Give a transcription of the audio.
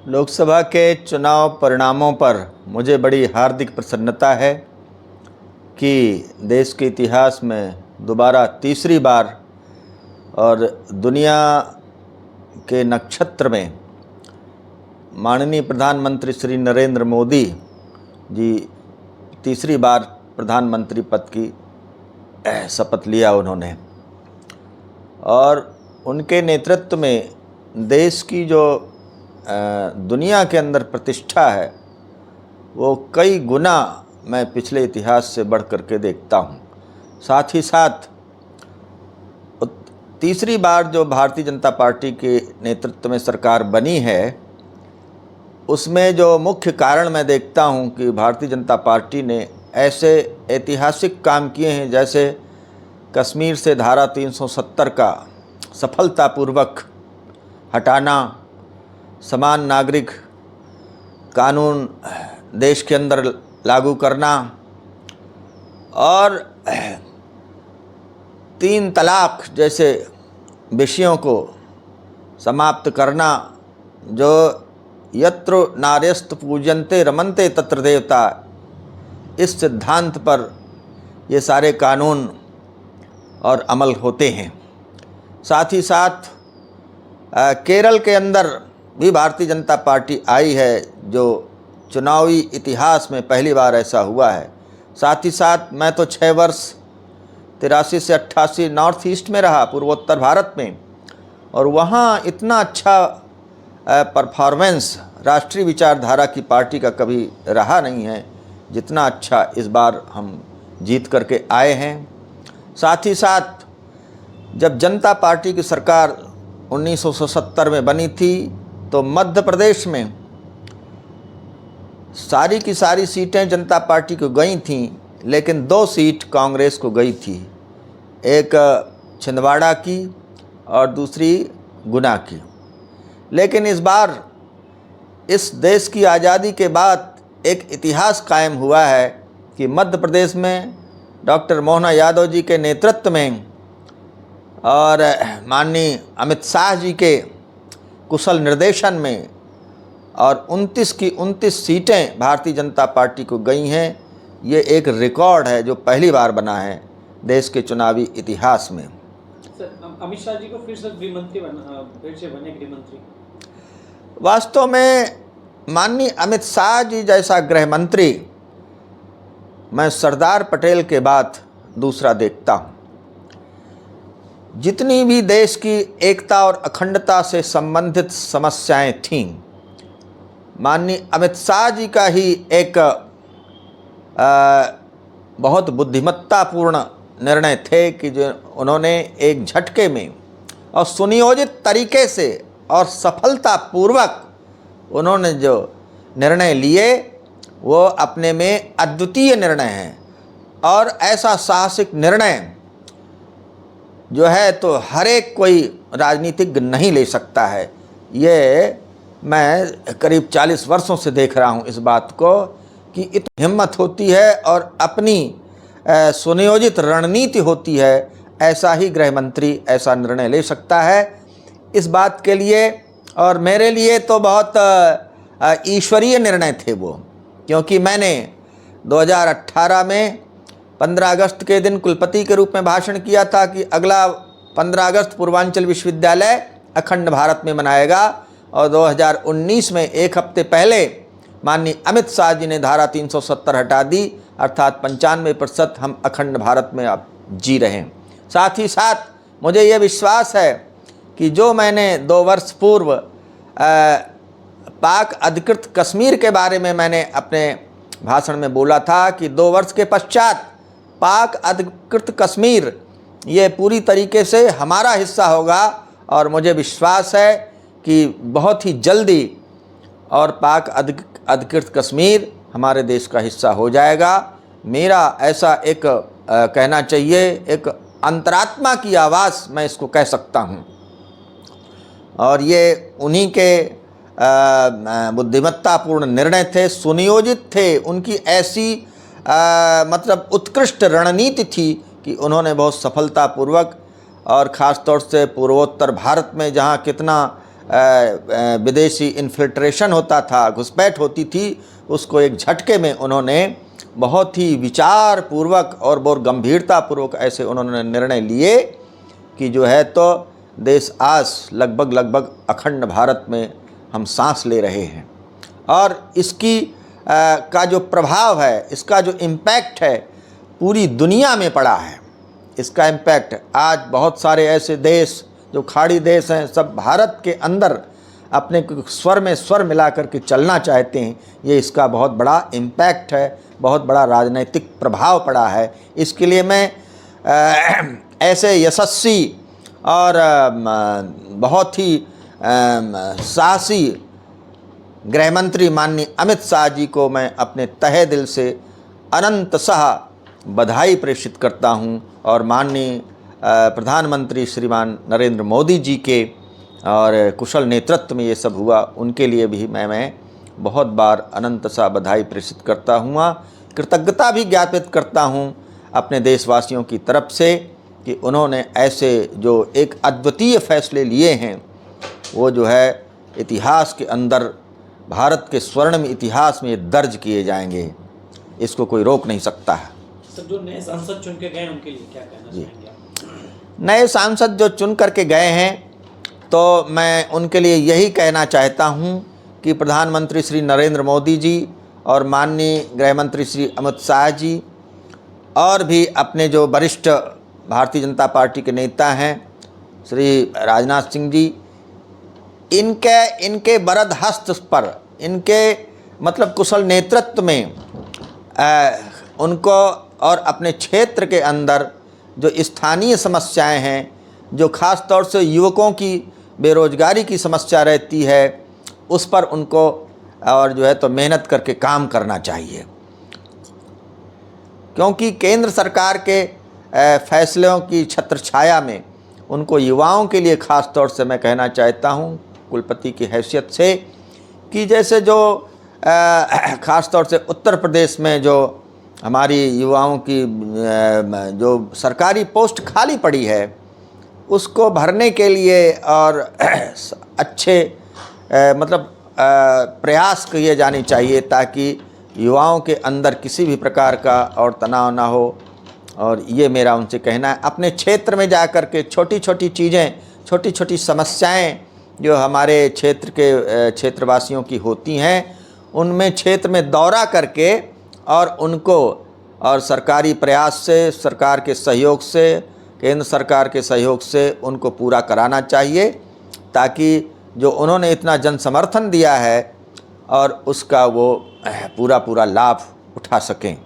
लोकसभा के चुनाव परिणामों पर मुझे बड़ी हार्दिक प्रसन्नता है कि देश के इतिहास में दोबारा तीसरी बार और दुनिया के नक्षत्र में माननीय प्रधानमंत्री श्री नरेंद्र मोदी जी तीसरी बार प्रधानमंत्री पद की शपथ लिया उन्होंने, और उनके नेतृत्व में देश की जो दुनिया के अंदर प्रतिष्ठा है वो कई गुना मैं पिछले इतिहास से बढ़ कर के देखता हूँ। साथ ही साथ तीसरी बार जो भारतीय जनता पार्टी के नेतृत्व में सरकार बनी है उसमें जो मुख्य कारण मैं देखता हूँ कि भारतीय जनता पार्टी ने ऐसे ऐतिहासिक काम किए हैं, जैसे कश्मीर से धारा 370 का सफलतापूर्वक हटाना, समान नागरिक कानून देश के अंदर लागू करना और 3 तलाक जैसे विषयों को समाप्त करना, जो यत्र नार्यस्त पूज्यन्ते रमन्ते तत्र देवता, इस सिद्धांत पर ये सारे कानून और अमल होते हैं। साथ ही साथ केरल के अंदर भी भारतीय जनता पार्टी आई है, जो चुनावी इतिहास में पहली बार ऐसा हुआ है। साथ ही साथ मैं तो 6 वर्ष 83 से 88 नॉर्थ ईस्ट में रहा, पूर्वोत्तर भारत में, और वहाँ इतना अच्छा परफॉर्मेंस राष्ट्रीय विचारधारा की पार्टी का कभी रहा नहीं है जितना अच्छा इस बार हम जीत करके आए हैं। साथ ही साथ जब जनता पार्टी की सरकार 1970 में बनी थी तो मध्य प्रदेश में सारी की सारी सीटें जनता पार्टी को गई थीं, लेकिन 2 सीट कांग्रेस को गई थी, एक छिंदवाड़ा की और दूसरी गुना की। लेकिन इस बार इस देश की आज़ादी के बाद एक इतिहास कायम हुआ है कि मध्य प्रदेश में डॉक्टर मोहन यादव जी के नेतृत्व में और माननीय अमित शाह जी के कुशल निर्देशन में और 29 की 29 सीटें भारतीय जनता पार्टी को गई हैं। ये एक रिकॉर्ड है जो पहली बार बना है देश के चुनावी इतिहास में। सर, अमित शाह जी को फिर से बने गृहमंत्री। वास्तव में माननीय अमित शाह जी जैसा गृह मंत्री मैं सरदार पटेल के बाद दूसरा देखता हूँ। जितनी भी देश की एकता और अखंडता से संबंधित समस्याएं थीं, माननीय अमित शाह जी का ही एक बहुत बुद्धिमत्तापूर्ण निर्णय थे कि जो उन्होंने एक झटके में और सुनियोजित तरीके से और सफलतापूर्वक उन्होंने जो निर्णय लिए वो अपने में अद्वितीय निर्णय हैं, और ऐसा साहसिक निर्णय जो है तो हर एक कोई राजनीतिज्ञ नहीं ले सकता है। ये मैं करीब 40 वर्षों से देख रहा हूँ इस बात को कि इतनी हिम्मत होती है और अपनी सुनियोजित रणनीति होती है, ऐसा ही गृह मंत्री ऐसा निर्णय ले सकता है। इस बात के लिए और मेरे लिए तो बहुत ईश्वरीय निर्णय थे वो, क्योंकि मैंने 2018 में 15 अगस्त के दिन कुलपति के रूप में भाषण किया था कि अगला 15 अगस्त पूर्वांचल विश्वविद्यालय अखंड भारत में मनाएगा, और 2019 में 1 हफ्ते पहले माननीय अमित शाह जी ने धारा 370 हटा दी, अर्थात 95% हम अखंड भारत में अब जी रहे हैं। साथ ही साथ मुझे ये विश्वास है कि जो मैंने 2 वर्ष पूर्व पाक अधिकृत कश्मीर के बारे में मैंने अपने भाषण में बोला था कि 2 वर्ष के पश्चात पाक अधिकृत कश्मीर ये पूरी तरीके से हमारा हिस्सा होगा, और मुझे विश्वास है कि बहुत ही जल्दी और पाक अधिकृत कश्मीर हमारे देश का हिस्सा हो जाएगा। मेरा ऐसा एक कहना चाहिए, एक अंतरात्मा की आवाज़ मैं इसको कह सकता हूँ, और ये उन्हीं के बुद्धिमत्तापूर्ण निर्णय थे, सुनियोजित थे, उनकी ऐसी मतलब उत्कृष्ट रणनीति थी कि उन्होंने बहुत सफलतापूर्वक और ख़ास तौर से पूर्वोत्तर भारत में जहाँ कितना विदेशी इन्फिल्ट्रेशन होता था, घुसपैठ होती थी, उसको एक झटके में उन्होंने बहुत ही विचार पूर्वक और बहुत गंभीरता पूर्वक ऐसे उन्होंने निर्णय लिए कि जो है तो देश आज लगभग अखंड भारत में हम सांस ले रहे हैं। और इसकी का जो प्रभाव है, इसका जो इम्पैक्ट है पूरी दुनिया में पड़ा है। इसका इम्पैक्ट आज बहुत सारे ऐसे देश जो खाड़ी देश हैं, सब भारत के अंदर अपने स्वर में स्वर मिला करके चलना चाहते हैं। ये इसका बहुत बड़ा इम्पैक्ट है, बहुत बड़ा राजनीतिक प्रभाव पड़ा है। इसके लिए मैं ऐसे यशस्वी और बहुत ही साहसी गृह मंत्री माननीय अमित शाह जी को मैं अपने तहे दिल से अनंतशः बधाई प्रेषित करता हूं, और माननीय प्रधानमंत्री श्रीमान नरेंद्र मोदी जी के और कुशल नेतृत्व में ये सब हुआ, उनके लिए भी मैं बहुत बार अनंतशः बधाई प्रेषित करता हुआ कृतज्ञता भी ज्ञापित करता हूं अपने देशवासियों की तरफ से कि उन्होंने ऐसे जो एक अद्वितीय फैसले लिए हैं, वो जो है इतिहास के अंदर, भारत के स्वर्णिम इतिहास में ये दर्ज किए जाएंगे। इसको कोई रोक नहीं सकता है। सर, जो नए सांसद चुन के गए उनके लिए क्या कहना चाहेंगे आप? नए सांसद जो चुन करके गए हैं, तो मैं उनके लिए यही कहना चाहता हूं कि प्रधानमंत्री श्री नरेंद्र मोदी जी और माननीय गृह मंत्री श्री अमित शाह जी और भी अपने जो वरिष्ठ भारतीय जनता पार्टी के नेता हैं श्री राजनाथ सिंह जी, इनके बरद हस्त पर, इनके मतलब कुशल नेतृत्व में उनको और अपने क्षेत्र के अंदर जो स्थानीय समस्याएं हैं, जो ख़ास तौर से युवकों की बेरोजगारी की समस्या रहती है, उस पर उनको और जो है तो मेहनत करके काम करना चाहिए। क्योंकि केंद्र सरकार के फैसलों की छत्रछाया में उनको युवाओं के लिए ख़ास तौर से मैं कहना चाहता हूं कुलपति की हैसियत से कि जैसे जो ख़ास तौर से उत्तर प्रदेश में जो हमारी युवाओं की जो सरकारी पोस्ट खाली पड़ी है, उसको भरने के लिए और अच्छे मतलब प्रयास किए जाने चाहिए ताकि युवाओं के अंदर किसी भी प्रकार का और तनाव ना हो। और ये मेरा उनसे कहना है, अपने क्षेत्र में जा कर के छोटी छोटी चीज़ें, छोटी छोटी समस्याएं जो हमारे क्षेत्र के क्षेत्रवासियों की होती हैं, उनमें क्षेत्र में दौरा करके और उनको और सरकारी प्रयास से, सरकार के सहयोग से, केंद्र सरकार के सहयोग से उनको पूरा कराना चाहिए, ताकि जो उन्होंने इतना जन समर्थन दिया है और उसका वो पूरा लाभ उठा सकें।